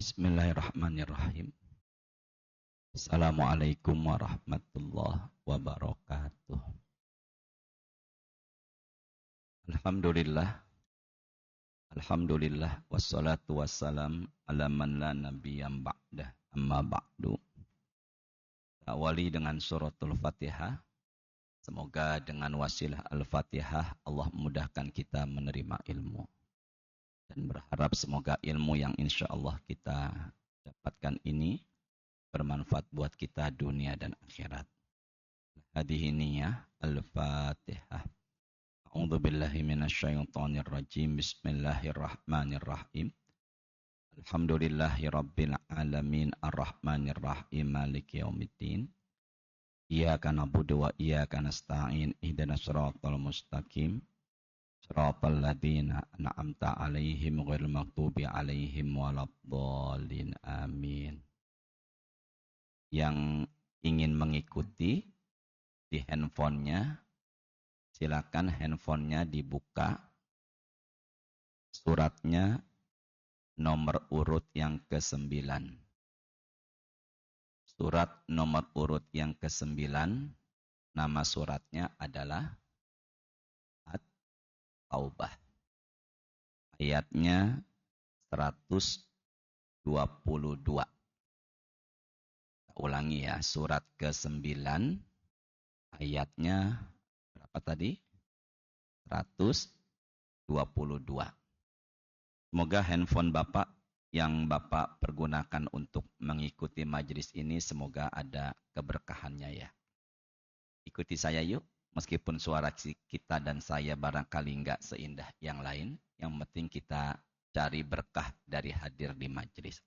Bismillahirrahmanirrahim. Assalamualaikum warahmatullahi wabarakatuh. Alhamdulillah. Alhamdulillah wassalatu wassalam ala man la nabiyya ba'dah amma ba'du. Awali dengan suratul Fatihah. Semoga dengan wasilah Al-Fatihah Allah memudahkan kita menerima ilmu. Dan berharap semoga ilmu yang insya Allah kita dapatkan ini bermanfaat buat kita dunia dan akhirat. Hadihi niyah Al-Fatihah. A'udzu billahi minasyaitonir rajim. Bismillahirrahmanirrahim. Alhamdulillahirabbil alamin arrahmanir rahim maliki yaumiddin. Iyyaka na'budu wa iyyaka nasta'in. Ihdinas siratal mustaqim. Siratal ladzina an'amta 'alaihim ghairil maghdubi 'alaihim waladdallin. Amin. Yang ingin mengikuti di handphonenya, silakan handphonenya dibuka. Suratnya nomor urut yang ke-9. Surat nomor urut yang ke-9, nama suratnya adalah At-Taubah. Ayatnya 122. Ulangi ya, surat ke-9 ayatnya berapa tadi? 122. Semoga handphone Bapak yang Bapak pergunakan untuk mengikuti majelis ini semoga ada keberkahannya ya. Ikuti saya yuk, meskipun suara kita dan saya barangkali enggak seindah yang lain, yang penting kita cari berkah dari hadir di majelis.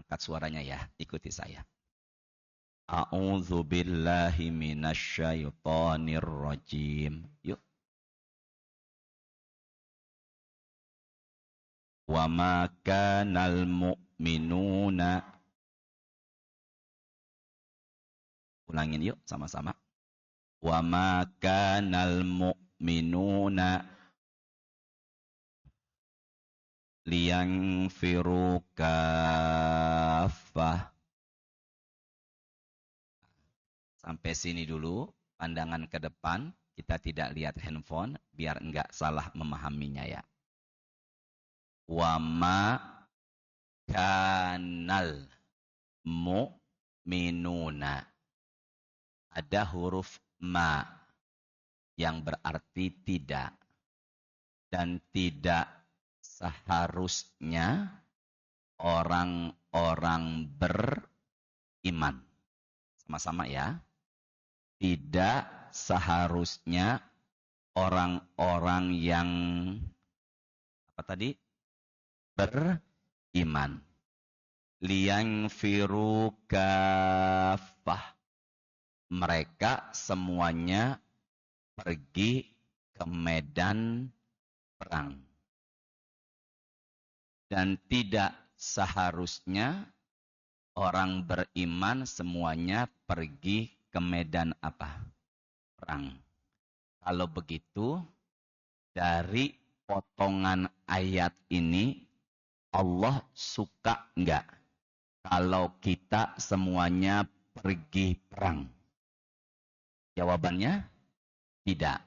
Angkat suaranya ya, ikuti saya. A'udzu billahi minasyaitonir rajim. Yuk. Wa ma kanal mu'minuna. Ulangin yuk sama-sama. Wa ma kanal mu'minuna liyanfiru kaffah. Sampai sini dulu, pandangan ke depan, kita tidak lihat handphone, biar enggak salah memahaminya ya. Wa ma kanal mu'minuna. Ada huruf ma yang berarti tidak. Dan tidak seharusnya orang-orang beriman. Sama-sama ya. Tidak seharusnya orang-orang yang apa tadi? Beriman. Liyanfiru kaffah. Mereka semuanya pergi ke medan perang. Dan tidak seharusnya orang beriman semuanya pergi ke medan apa? Perang. Kalau begitu, dari potongan ayat ini, Allah suka enggak kalau kita semuanya pergi perang? Jawabannya, tidak.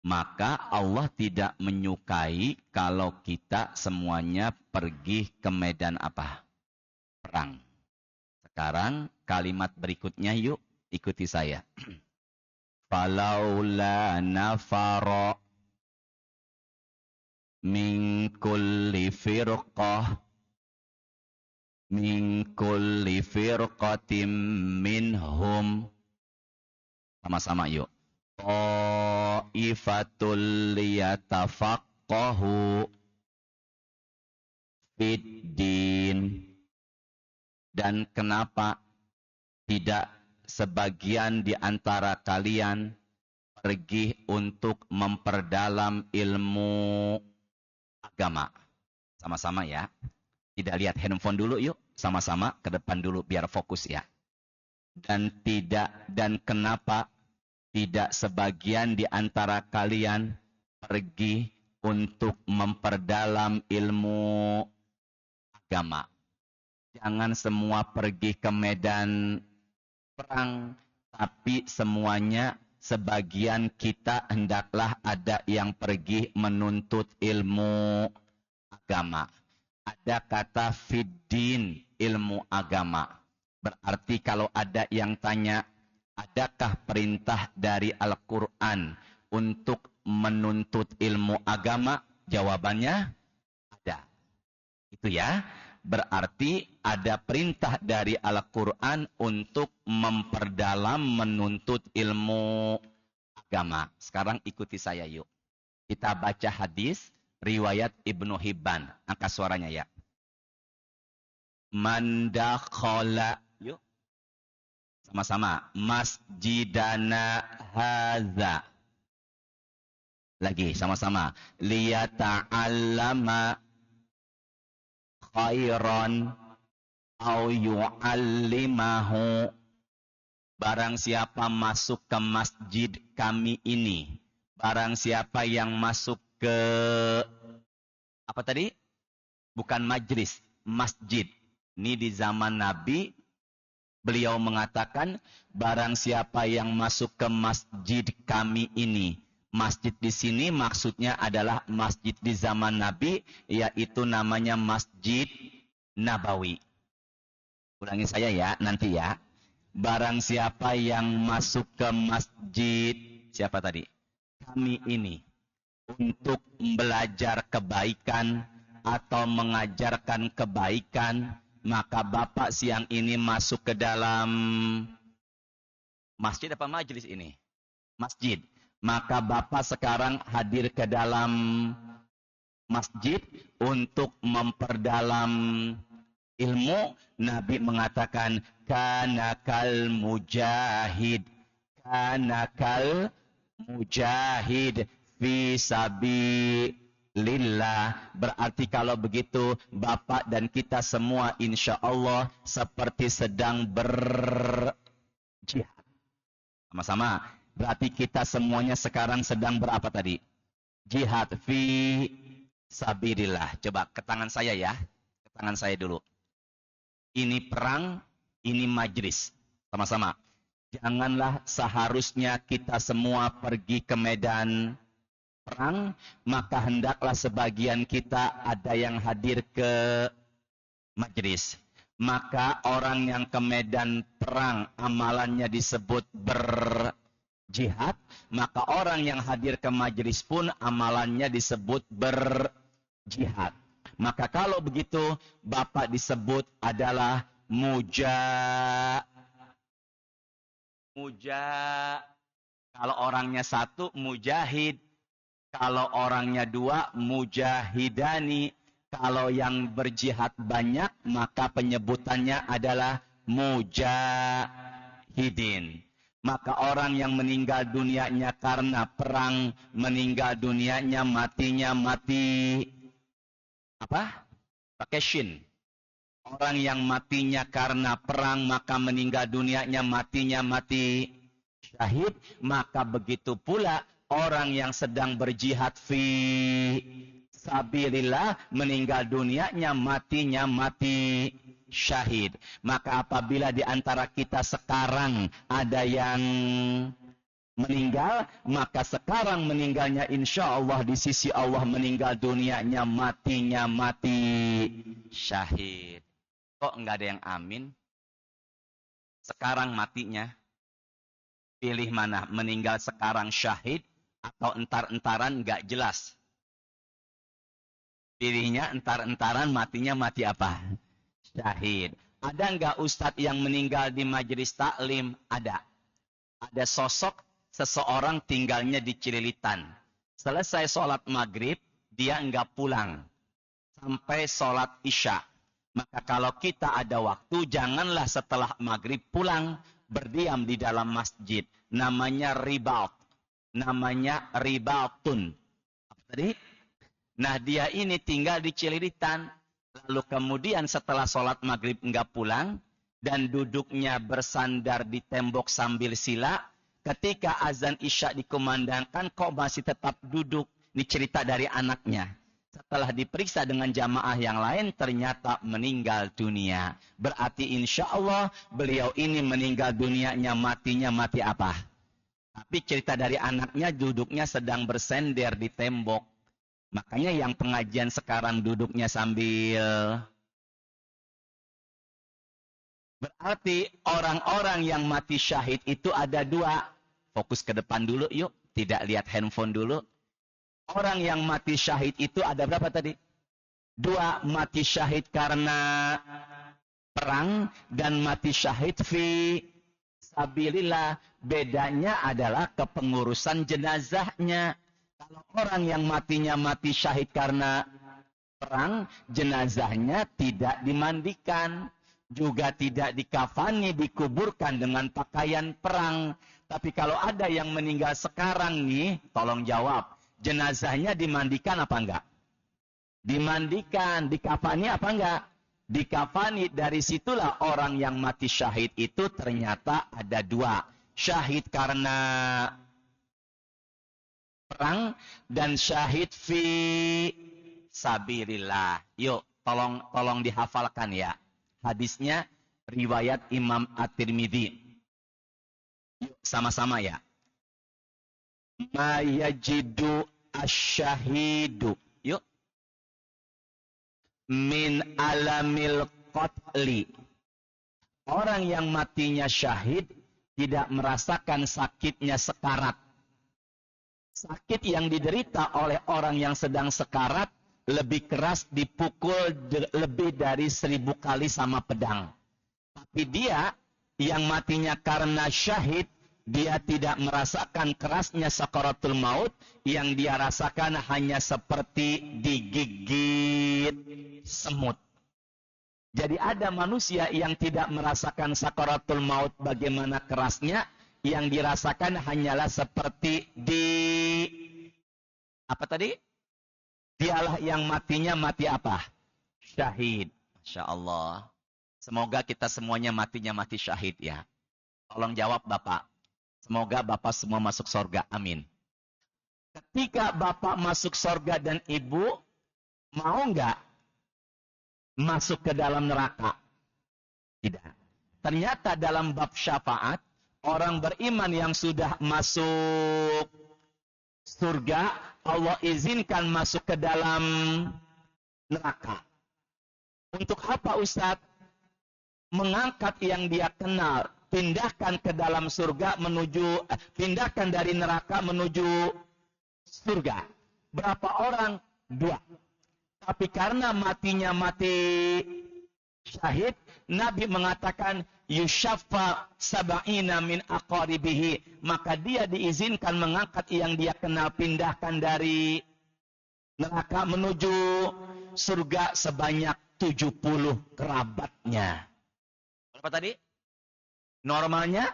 Maka Allah tidak menyukai kalau kita semuanya pergi ke medan apa? Perang. Sekarang kalimat berikutnya yuk, ikuti saya. Falaula nafara min kulli firqatin minhum. Sama-sama yuk. Ta'ifatul liyatafaqahu fid-din. Dan kenapa tidak sebagian di antara kalian pergi untuk memperdalam ilmu agama? Sama-sama ya. Tidak lihat handphone dulu yuk. Sama-sama ke depan dulu biar fokus ya. Dan kenapa tidak sebagian di antara kalian pergi untuk memperdalam ilmu agama. Jangan semua pergi ke medan perang, tapi semuanya sebagian kita hendaklah ada yang pergi menuntut ilmu agama. Ada kata fiddin, ilmu agama. Berarti kalau ada yang tanya, adakah perintah dari Al-Quran untuk menuntut ilmu agama? Jawabannya ada. Itu ya. Berarti ada perintah dari Al-Quran untuk memperdalam menuntut ilmu agama. Sekarang ikuti saya yuk. Kita baca hadis riwayat Ibnu Hibban. Angkat suaranya ya. Man dakhala, yuk. Sama-sama. Masjidana hadza. Lagi sama-sama. Liyata'allama khairan au yu'allimahu. Barang siapa masuk ke masjid kami ini, barang siapa yang masuk ke apa tadi? Bukan majlis, masjid. Ini di zaman Nabi beliau mengatakan barang siapa yang masuk ke masjid kami ini. Masjid di sini maksudnya adalah masjid di zaman Nabi, yaitu namanya Masjid Nabawi. Ulangi saya ya, nanti ya. Barang siapa yang masuk ke masjid, siapa tadi? Kami ini, untuk belajar kebaikan atau mengajarkan kebaikan, maka Bapak siang ini masuk ke dalam masjid apa majelis ini? Masjid. Maka Bapak sekarang hadir ke dalam masjid untuk memperdalam ilmu. Nabi mengatakan, kanakal mujahid. Kanakal mujahid fi sabilillah. Berarti kalau begitu, Bapak dan kita semua insya Allah seperti sedang berjihad. Sama-sama. Berarti kita semuanya sekarang sedang berapa tadi? Jihad fi sabilillah. Coba ke tangan saya ya. Ke tangan saya dulu. Ini perang, ini majlis. Sama-sama. Janganlah seharusnya kita semua pergi ke medan perang, maka hendaklah sebagian kita ada yang hadir ke majlis. Maka orang yang ke medan perang amalannya disebut berjihad, maka orang yang hadir ke majlis pun amalannya disebut berjihad. Maka kalau begitu Bapak disebut adalah kalau orangnya satu mujahid, kalau orangnya dua mujahidani, kalau yang berjihad banyak maka penyebutannya adalah mujahidin. Maka orang yang meninggal dunianya karena perang, meninggal dunianya matinya mati apa? Pakai shin. Orang yang matinya karena perang maka meninggal dunianya matinya mati syahid. Maka begitu pula orang yang sedang berjihad fi sabilillah meninggal dunianya matinya mati syahid. Maka apabila di antara kita sekarang ada yang meninggal, maka sekarang meninggalnya insya Allah di sisi Allah meninggal dunianya matinya mati syahid. Kok enggak ada yang amin? Sekarang matinya. Pilih mana? Meninggal sekarang syahid atau entar-entaran enggak jelas? Pilihnya entar-entaran, matinya mati apa? Syahid. Ada enggak ustadz yang meninggal di majelis taklim? Ada. Ada sosok seseorang tinggalnya di Cililitan. Selesai sholat maghrib, dia enggak pulang. Sampai sholat isya. Maka kalau kita ada waktu, janganlah setelah maghrib pulang, berdiam di dalam masjid. Namanya ribaut. Namanya ribautun. Apa tadi? Nah dia ini tinggal di Cililitan. Lalu kemudian setelah sholat maghrib enggak pulang, dan duduknya bersandar di tembok sambil sila. Ketika azan isya dikumandangkan, kok masih tetap duduk? Ini cerita dari anaknya. Setelah diperiksa dengan jamaah yang lain, ternyata meninggal dunia. Berarti insya Allah beliau ini meninggal dunianya, matinya mati apa? Tapi cerita dari anaknya, duduknya sedang bersender di tembok. Makanya yang pengajian sekarang duduknya sambil... Berarti orang-orang yang mati syahid itu ada dua. Fokus ke depan dulu yuk, tidak lihat handphone dulu. Orang yang mati syahid itu ada berapa tadi? Dua, mati syahid karena perang dan mati syahid fi sabilillah. Bedanya adalah kepengurusan jenazahnya. Kalau orang yang matinya mati syahid karena perang, jenazahnya tidak dimandikan, juga tidak dikafani, dikuburkan dengan pakaian perang. Tapi kalau ada yang meninggal sekarang nih, tolong jawab. Jenazahnya dimandikan apa enggak? Dimandikan. Dikafani apa enggak? Dikafani. Dari situlah orang yang mati syahid itu ternyata ada dua. Syahid karena perang dan syahid fi sabilillah. Yuk, tolong dihafalkan ya. Hadisnya riwayat Imam At-Tirmidzi. Yuk, sama-sama ya. Ma yajidu asyahidu. Yuk. Min alamil qatli. Orang yang matinya syahid tidak merasakan sakitnya sekarat. Sakit yang diderita oleh orang yang sedang sekarat lebih keras, dipukul lebih dari 1000 kali sama pedang. Tapi dia yang matinya karena syahid, dia tidak merasakan kerasnya sakaratul maut, yang dia rasakan hanya seperti digigit semut. Jadi ada manusia yang tidak merasakan sakaratul maut bagaimana kerasnya, yang dirasakan hanyalah seperti apa tadi? Dialah yang matinya mati apa? Syahid. Masya Allah. Semoga kita semuanya matinya mati syahid ya. Tolong jawab Bapak. Semoga Bapak semua masuk surga. Amin. Ketika Bapak masuk surga dan Ibu, mau nggak masuk ke dalam neraka? Tidak. Ternyata dalam bab syafaat, orang beriman yang sudah masuk surga, Allah izinkan masuk ke dalam neraka. Untuk apa Ustadz? Mengangkat yang dia kenal, pindahkan ke dalam surga pindahkan dari neraka menuju surga. Berapa orang? 2. Tapi karena matinya mati syahid, Nabi mengatakan yushaffa sab'ina min aqaribihi, maka dia diizinkan mengangkat yang dia kenal, pindahkan dari neraka menuju surga sebanyak 70 kerabatnya. Berapa tadi? Normalnya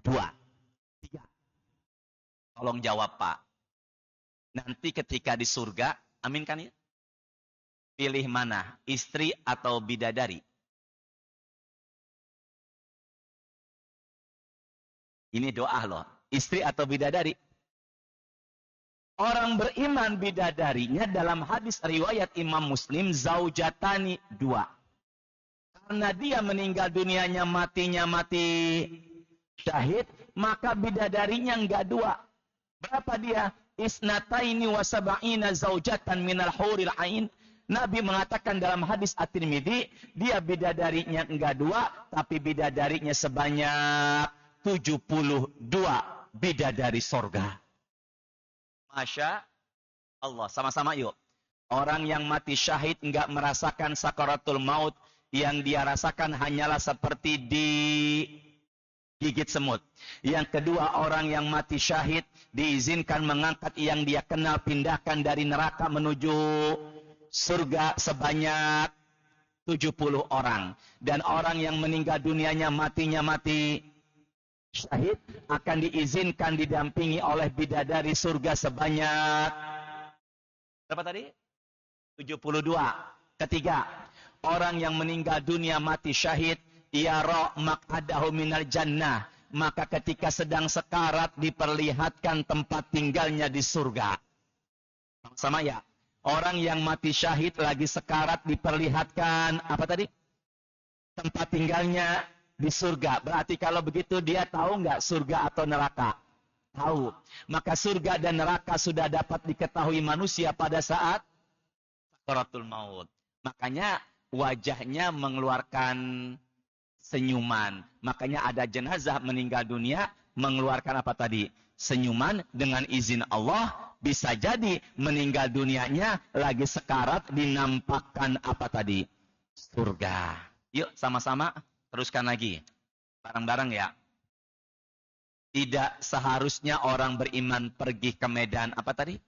2, 3. Tolong jawab Pak. Nanti ketika di surga, amin kan ya? Pilih mana? Istri atau bidadari? Ini doa loh. Istri atau bidadari? Orang beriman bidadarinya dalam hadis riwayat Imam Muslim, zaujatani 2. Karena dia meninggal dunianya matinya mati syahid, maka bidadarinya enggak 2. Berapa dia? Isnataini wa sab'ina zaujatan minal huril ain. Nabi mengatakan dalam hadis At-Tirmidzi, dia bidadarinya enggak 2, tapi bidadarinya sebanyak 72 bidadari sorga. Masya Allah. Sama-sama yuk. Orang yang mati syahid enggak merasakan sakaratul maut, yang dia rasakan hanyalah seperti digigit semut. Yang kedua, orang yang mati syahid diizinkan mengangkat yang dia kenal, pindahkan dari neraka menuju surga sebanyak 70 orang. Dan orang yang meninggal dunianya matinya mati syahid akan diizinkan didampingi oleh bidadari surga sebanyak berapa tadi? 72. Ketiga, orang yang meninggal dunia mati syahid, yara maq'adahu minal jannah, maka ketika sedang sekarat diperlihatkan tempat tinggalnya di surga. Sama ya. Orang yang mati syahid lagi sekarat diperlihatkan apa tadi? Tempat tinggalnya di surga. Berarti kalau begitu dia tahu nggak surga atau neraka? Tahu. Maka surga dan neraka sudah dapat diketahui manusia pada saat sakaratul maut. Makanya wajahnya mengeluarkan senyuman. Makanya ada jenazah meninggal dunia mengeluarkan apa tadi? Senyuman. Dengan izin Allah bisa jadi meninggal dunianya lagi sekarat dinampakkan apa tadi? Surga. Yuk sama-sama teruskan lagi. Bareng-bareng ya. Tidak seharusnya orang beriman pergi ke medan apa tadi?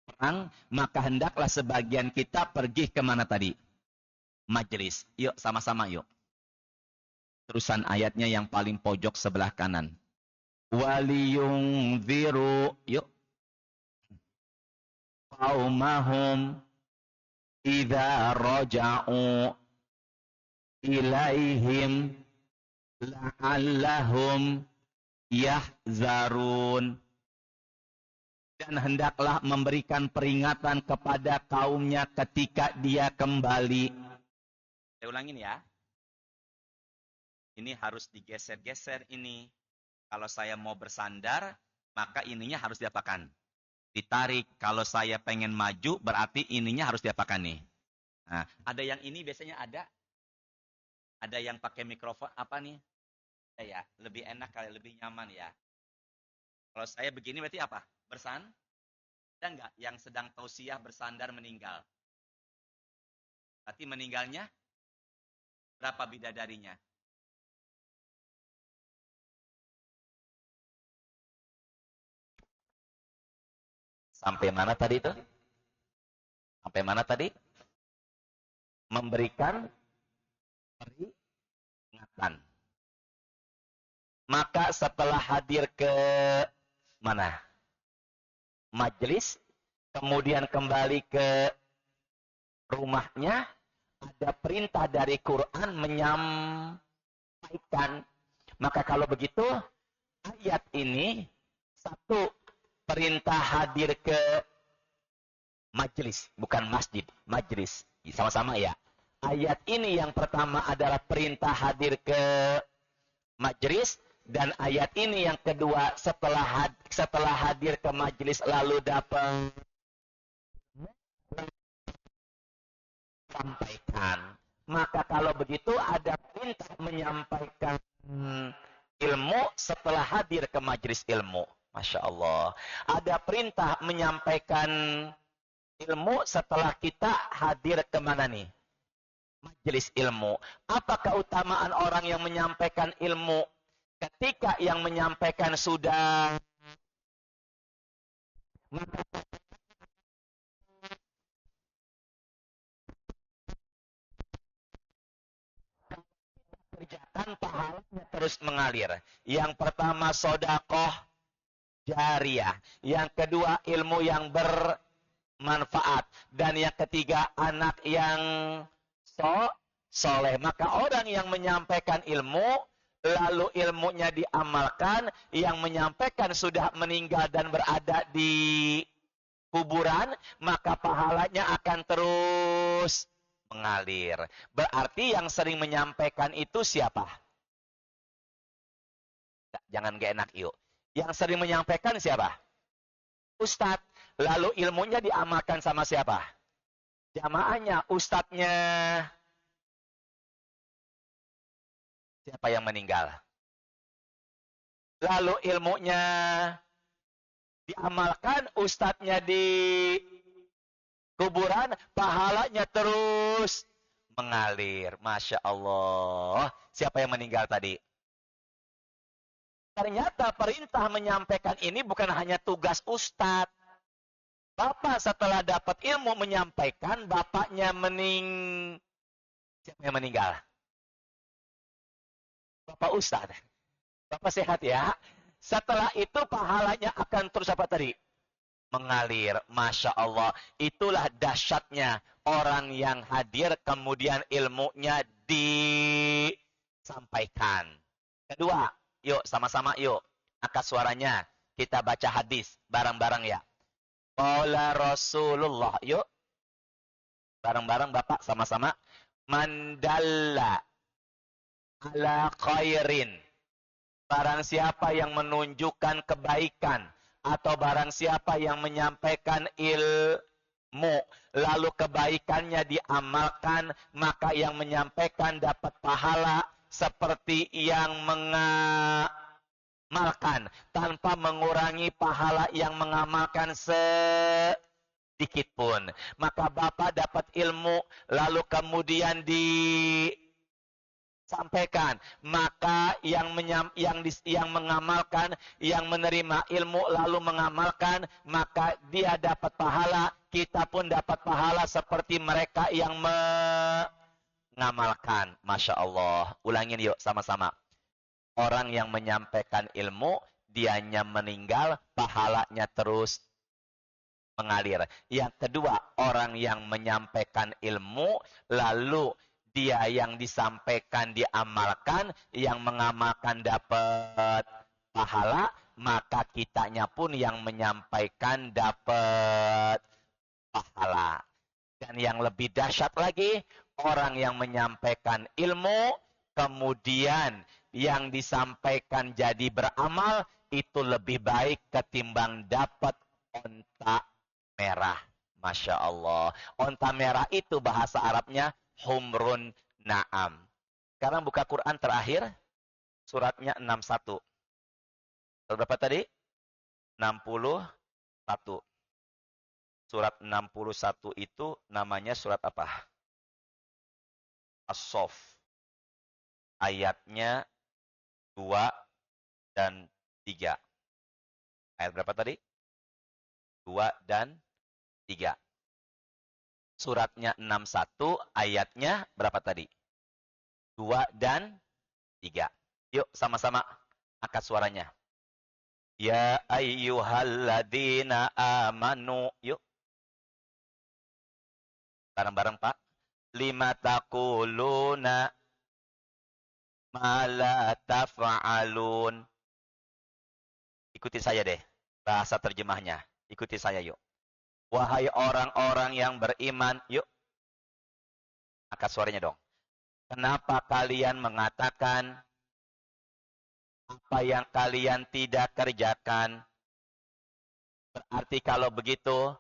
Perang, maka hendaklah sebagian kita pergi ke mana tadi? Majelis. Yuk sama-sama yuk. Terusan ayatnya yang paling pojok sebelah kanan. Waliyungziru yuk. Qaumahum idza raja'u ilaihim la'allahum yahzarun. Dan hendaklah memberikan peringatan kepada kaumnya ketika dia kembali. Saya ulangin ya. Ini harus digeser-geser ini. Kalau saya mau bersandar, maka ininya harus diapakan? Ditarik. Kalau saya pengen maju, berarti ininya harus diapakan nih? Nah, ada yang ini biasanya ada. Ada yang pakai mikrofon apa nih? Ya, lebih enak kali, lebih nyaman ya. Kalau saya begini berarti apa? Bersandar? Ada nggak yang sedang tausiah bersandar meninggal? Berarti meninggalnya berapa bidadarinya? Sampai mana tadi itu? Sampai mana tadi? Memberikan peringatan. Maka setelah hadir ke mana? Majelis, kemudian kembali ke rumahnya, ada perintah dari Quran menyampaikan. Maka kalau begitu, ayat ini satu perintah hadir ke majelis, bukan masjid, majelis. Sama-sama ya. Ayat ini yang pertama adalah perintah hadir ke majelis. Dan ayat ini yang kedua setelah hadir ke majelis lalu dapat sampaikan. Maka kalau begitu ada perintah menyampaikan ilmu setelah hadir ke majelis ilmu. Masya Allah. Ada perintah menyampaikan ilmu setelah kita hadir ke mana nih? Majelis ilmu. Apa keutamaan orang yang menyampaikan ilmu? Ketika yang menyampaikan sudah kerjakan pahalanya terus mengalir. Yang pertama sodakoh jariah. Yang kedua ilmu yang bermanfaat. Dan yang ketiga anak yang soleh. Maka orang yang menyampaikan ilmu lalu ilmunya diamalkan, yang menyampaikan sudah meninggal dan berada di kuburan, maka pahalanya akan terus mengalir. Berarti yang sering menyampaikan itu siapa? Jangan gak enak yuk. Yang sering menyampaikan siapa? Ustadz. Lalu ilmunya diamalkan sama siapa? Jamaahnya, ustadznya. Siapa yang meninggal? Lalu ilmunya diamalkan, ustadznya di kuburan, pahalanya terus mengalir. Masya Allah. Siapa yang meninggal tadi? Ternyata perintah menyampaikan ini bukan hanya tugas ustadz. Bapak setelah dapat ilmu menyampaikan, bapaknya siapa yang meninggal? Bapak Ustadz. Bapak sehat ya. Setelah itu pahalanya akan terus apa tadi? Mengalir. Masya Allah. Itulah dahsyatnya orang yang hadir kemudian ilmunya disampaikan. Kedua, yuk sama-sama yuk. Angkat suaranya. Kita baca hadis bareng-bareng ya. Qala Rasulullah. Yuk. Bareng-bareng Bapak sama-sama. Mandalla ala khairin. Barang siapa yang menunjukkan kebaikan. Atau barang siapa yang menyampaikan ilmu. Lalu kebaikannya diamalkan. Maka yang menyampaikan dapat pahala. Seperti yang mengamalkan. Tanpa mengurangi pahala yang mengamalkan sedikit pun. Maka Bapak dapat ilmu, lalu kemudian disampaikan. Maka yang mengamalkan, yang menerima ilmu lalu mengamalkan, maka dia dapat pahala, kita pun dapat pahala seperti mereka yang mengamalkan. Masya Allah. Ulangin yuk sama-sama. Orang yang menyampaikan ilmu, dianya meninggal, pahalanya terus mengalir. Yang kedua, orang yang menyampaikan ilmu, lalu dia yang disampaikan diamalkan, yang mengamalkan dapat pahala, maka kitanya pun yang menyampaikan dapat pahala. Dan yang lebih dahsyat lagi, orang yang menyampaikan ilmu, kemudian yang disampaikan jadi beramal, itu lebih baik ketimbang dapat onta merah. Masya Allah. Onta merah itu bahasa Arabnya humrun na'am. Sekarang buka Quran terakhir. Suratnya 61. Surat berapa tadi? 61. Surat 61 itu namanya surat apa? As-Sof. Ayatnya 2 dan 3. Ayat berapa tadi? 2 dan 3. Suratnya 61, ayatnya berapa tadi? 2 dan 3. Yuk sama-sama angkat suaranya. Ya ayyuhalladzina amanu. Yuk. Bareng-bareng Pak. Lima taquluna ma la taf'alun. Ikuti saya deh. Bahasa terjemahnya. Ikuti saya yuk. Wahai orang-orang yang beriman, yuk. Angkat suaranya dong. Kenapa kalian mengatakan apa yang kalian tidak kerjakan? Berarti kalau begitu,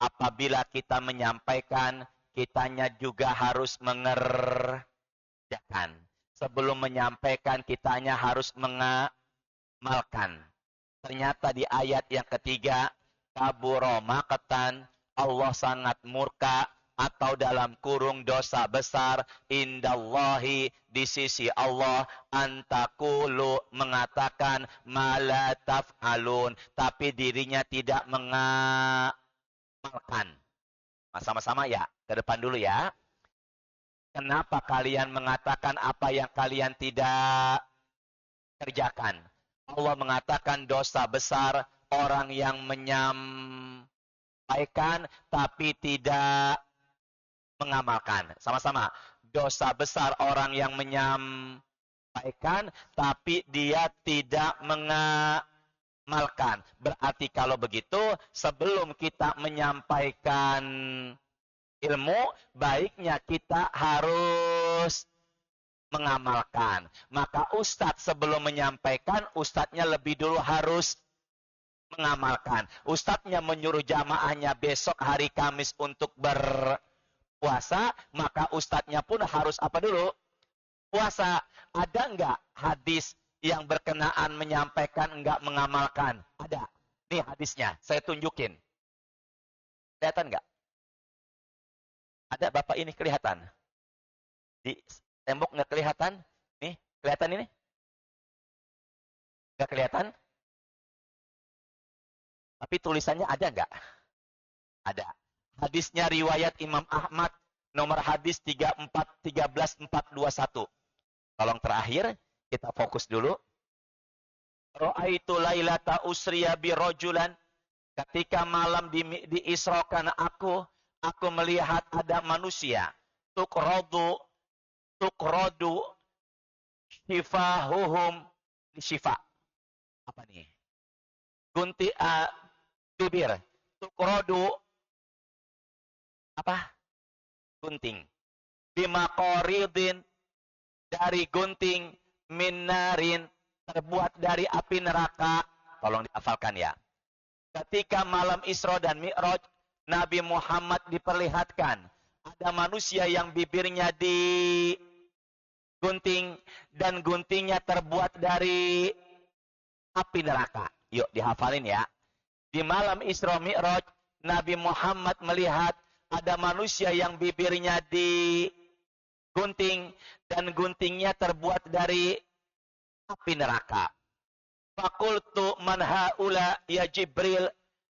apabila kita menyampaikan, kitanya juga harus mengerjakan. Sebelum menyampaikan, kitanya harus mengamalkan. Ternyata di ayat yang ketiga, kaburo maqtan, Allah sangat murka, atau dalam kurung dosa besar, indallahi, di sisi Allah, antakulu, mengatakan, mala taf'alun, tapi dirinya tidak mengamalkan. Sama-sama ya, ke depan dulu ya. Kenapa kalian mengatakan apa yang kalian tidak kerjakan? Allah mengatakan dosa besar orang yang menyampaikan tapi tidak mengamalkan. Sama-sama. Dosa besar orang yang menyampaikan tapi dia tidak mengamalkan. Berarti kalau begitu, sebelum kita menyampaikan ilmu, baiknya kita harus mengamalkan. Maka ustadz sebelum menyampaikan, ustadznya lebih dulu harus mengamalkan. Ustadznya menyuruh jamaahnya besok hari Kamis untuk berpuasa, maka ustadznya pun harus apa dulu? Puasa. Ada enggak hadis yang berkenaan menyampaikan enggak mengamalkan? Ada. Nih hadisnya, saya tunjukin. Kelihatan enggak? Ada Bapak ini kelihatan? Di tembok nggak kelihatan? Nih, kelihatan ini? Nggak kelihatan? Tapi tulisannya ada nggak? Ada. Hadisnya riwayat Imam Ahmad, nomor hadis 13421. Tolong terakhir, kita fokus dulu. Ra'aitu lailata usriya bi rajulan. Ketika malam diisrokan aku melihat ada manusia. Tukradu shifahuhum, shifa. Apa nih? Gunti bibir. Tukradu apa? gunting. Bimaqaridin, dari gunting, minarin, terbuat dari api neraka. Tolong dihafalkan ya. Ketika malam Isra dan Mi'raj, Nabi Muhammad diperlihatkan ada manusia yang bibirnya digunting dan guntingnya terbuat dari api neraka. Yuk dihafalin ya. Di malam Isra Mi'raj, Nabi Muhammad melihat ada manusia yang bibirnya digunting dan guntingnya terbuat dari api neraka. Fakultu man haula ya Jibril.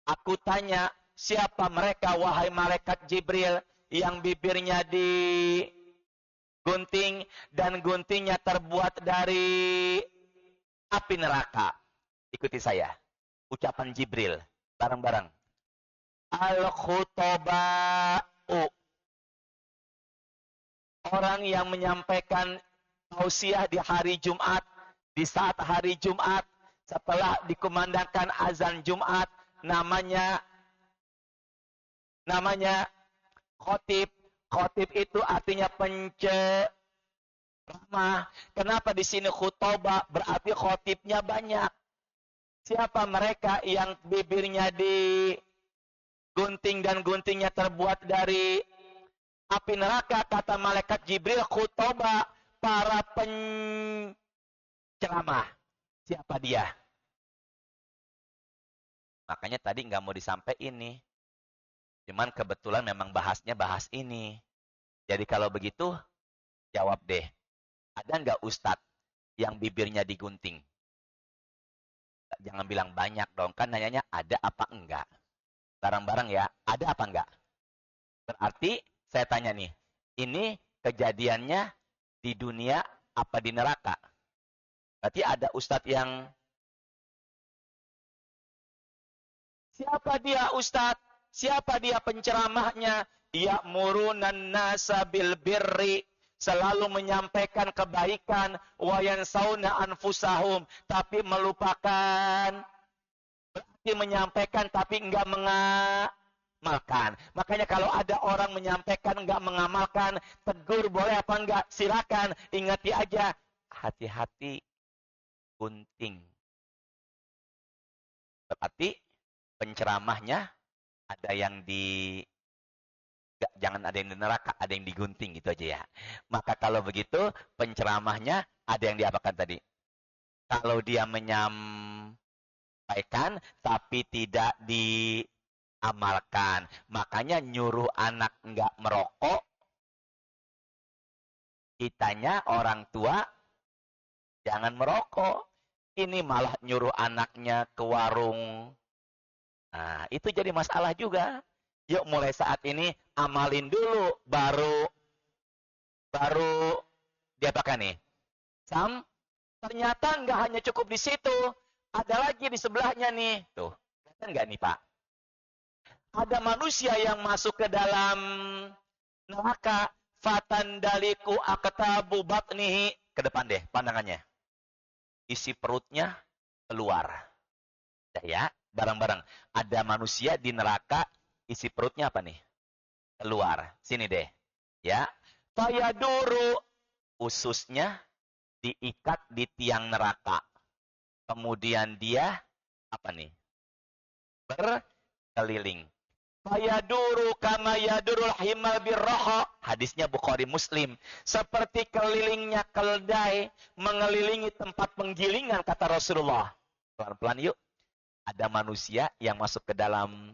Aku tanya, siapa mereka wahai malaikat Jibril yang bibirnya digunting dan guntingnya terbuat dari api neraka? Ikuti saya. Ucapan Jibril bareng-bareng. Al-khutaba'u, orang yang menyampaikan tausiah di hari Jumat, di saat hari Jumat, setelah dikumandangkan azan Jumat, namanya khotib. Khotib itu artinya penceramah. Kenapa di sini khutbah? Berarti khotibnya banyak. Siapa mereka yang bibirnya digunting dan guntingnya terbuat dari api neraka? Kata malaikat Jibril, khutbah, para penceramah. Siapa dia? Makanya tadi nggak mau disampaikan nih. Cuman kebetulan memang bahas ini. Jadi kalau begitu, jawab deh. Ada nggak ustadz yang bibirnya digunting? Jangan bilang banyak dong. Kan nanyanya ada apa enggak? Bareng-bareng ya. Ada apa enggak? Berarti saya tanya nih. Ini kejadiannya di dunia apa di neraka? Berarti ada ustadz yang... Siapa dia ustadz? Siapa dia penceramahnya? Ya'murunan nasa bil birri, selalu menyampaikan kebaikan, wa yansawna anfusahum, tapi melupakan. Berarti menyampaikan tapi enggak mengamalkan. Makanya kalau ada orang menyampaikan enggak mengamalkan, tegur boleh apa enggak? Silakan, ingati aja, hati-hati gunting. Berarti penceramahnya ada yang jangan ada yang di neraka, ada yang digunting, gitu aja ya. Maka kalau begitu, penceramahnya ada yang diapakan tadi? Kalau dia menyampaikan tapi tidak diamalkan, makanya nyuruh anak enggak merokok, kitanya orang tua jangan merokok. Ini malah nyuruh anaknya ke warung. Nah, itu jadi masalah juga. Yuk mulai saat ini amalin dulu, baru diapakan nih? Ternyata nggak hanya cukup di situ, ada lagi di sebelahnya nih. Tuh, kelihatan nggak nih Pak? Ada manusia yang masuk ke dalam neraka, fatandaliku aktabu batnihi. Ke depan deh pandangannya. Isi perutnya keluar. Ya, bareng-bareng. Ada manusia di neraka, isi perutnya apa nih? Keluar. Sini deh. Ya. Fayaduru, ususnya diikat di tiang neraka. Kemudian dia apa nih? Berkeliling. Fayaduru kama yadurul himal birroho. Hadisnya Bukhari Muslim. Seperti kelilingnya keledai mengelilingi tempat penggilingan, kata Rasulullah. Pelan-pelan yuk. Ada manusia yang masuk ke dalam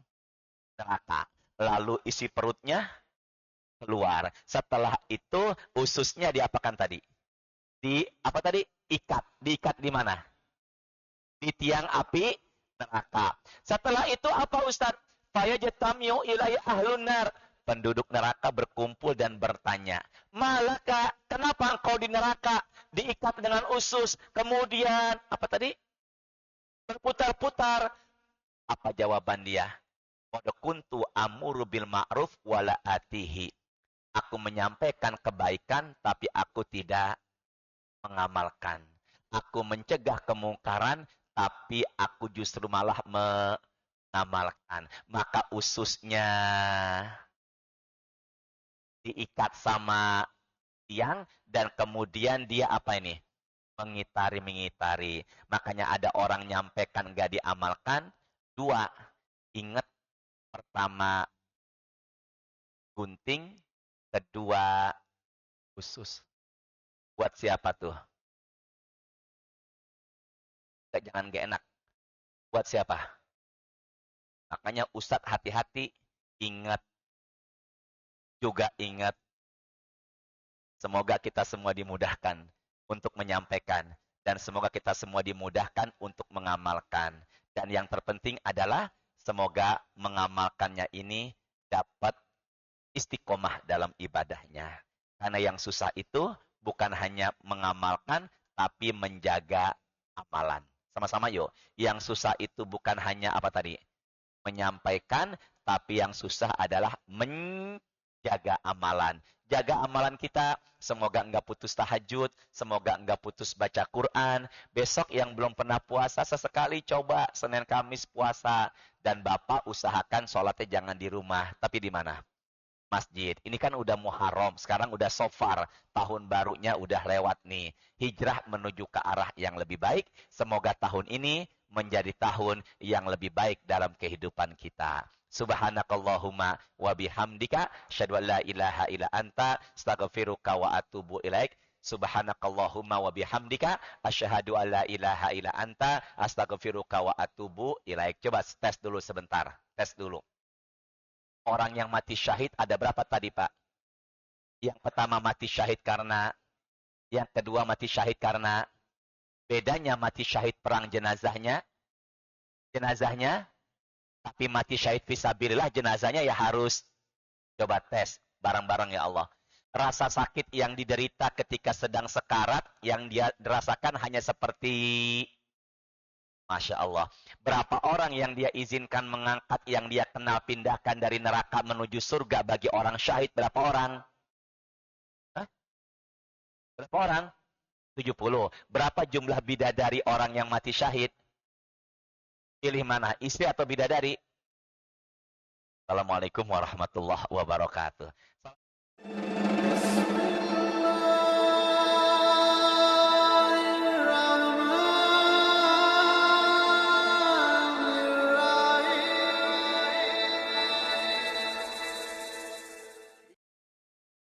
neraka. Lalu isi perutnya keluar. Setelah itu ususnya diapakan tadi? Apa tadi? Diikat di mana? Di tiang api neraka. Setelah itu apa Ustaz? Fayajtamiu ilai ahlun nar. Penduduk neraka berkumpul dan bertanya, "Malaka, kenapa engkau di neraka diikat dengan usus?" Kemudian apa tadi? Berputar-putar. Apa jawaban dia? Qad kuntu amuru bil ma'ruf wala atihi. Aku menyampaikan kebaikan tapi aku tidak mengamalkan. Aku mencegah kemungkaran tapi aku justru malah mengamalkan. Maka ususnya diikat sama tiang, dan kemudian dia apa ini? Mengitari-mengitari. Makanya ada orang nyampaikan nggak diamalkan. Dua, ingat pertama gunting, kedua usus. Buat siapa tuh? Jangan gak enak. Buat siapa? Makanya Ustadz hati-hati, ingat, juga ingat. Semoga kita semua dimudahkan untuk menyampaikan. Dan semoga kita semua dimudahkan untuk mengamalkan. Dan yang terpenting adalah semoga mengamalkannya ini dapat istiqomah dalam ibadahnya. Karena yang susah itu bukan hanya mengamalkan, tapi menjaga amalan. Sama-sama yuk. Yang susah itu bukan hanya apa tadi? Menyampaikan, tapi yang susah adalah menjaga amalan. Jaga amalan kita, semoga enggak putus tahajud, semoga enggak putus baca Quran. Besok yang belum pernah puasa, sesekali coba Senin Kamis puasa. Dan Bapak usahakan sholatnya jangan di rumah, tapi di mana? Masjid. Ini kan udah Muharram, sekarang udah Safar, tahun barunya udah lewat nih. Hijrah menuju ke arah yang lebih baik. Semoga tahun ini menjadi tahun yang lebih baik dalam kehidupan kita. Subhanakallahumma wa bihamdika asyhadu an la ilaha illa anta astaghfiruka wa atubu ilaik. Subhanakallahumma wa bihamdika asyhadu an la ilaha illa anta astaghfiruka wa atubu ilaik. Coba tes dulu sebentar. Tes dulu. Orang yang mati syahid ada berapa tadi, Pak? Yang pertama mati syahid karena, yang kedua mati syahid karena, bedanya mati syahid perang jenazahnya, tapi mati syahid fisabilillah jenazahnya ya harus. Coba tes bareng-bareng ya Allah. Rasa sakit yang diderita ketika sedang sekarat, yang dia rasakan hanya seperti, Masya Allah. Berapa orang yang dia izinkan mengangkat, yang dia kenal pindahkan dari neraka menuju surga bagi orang syahid? Berapa orang? Hah? Berapa orang? 70. Berapa jumlah bidadari orang yang mati syahid? Pilih mana? Istri atau bidadari? Assalamualaikum warahmatullahi wabarakatuh.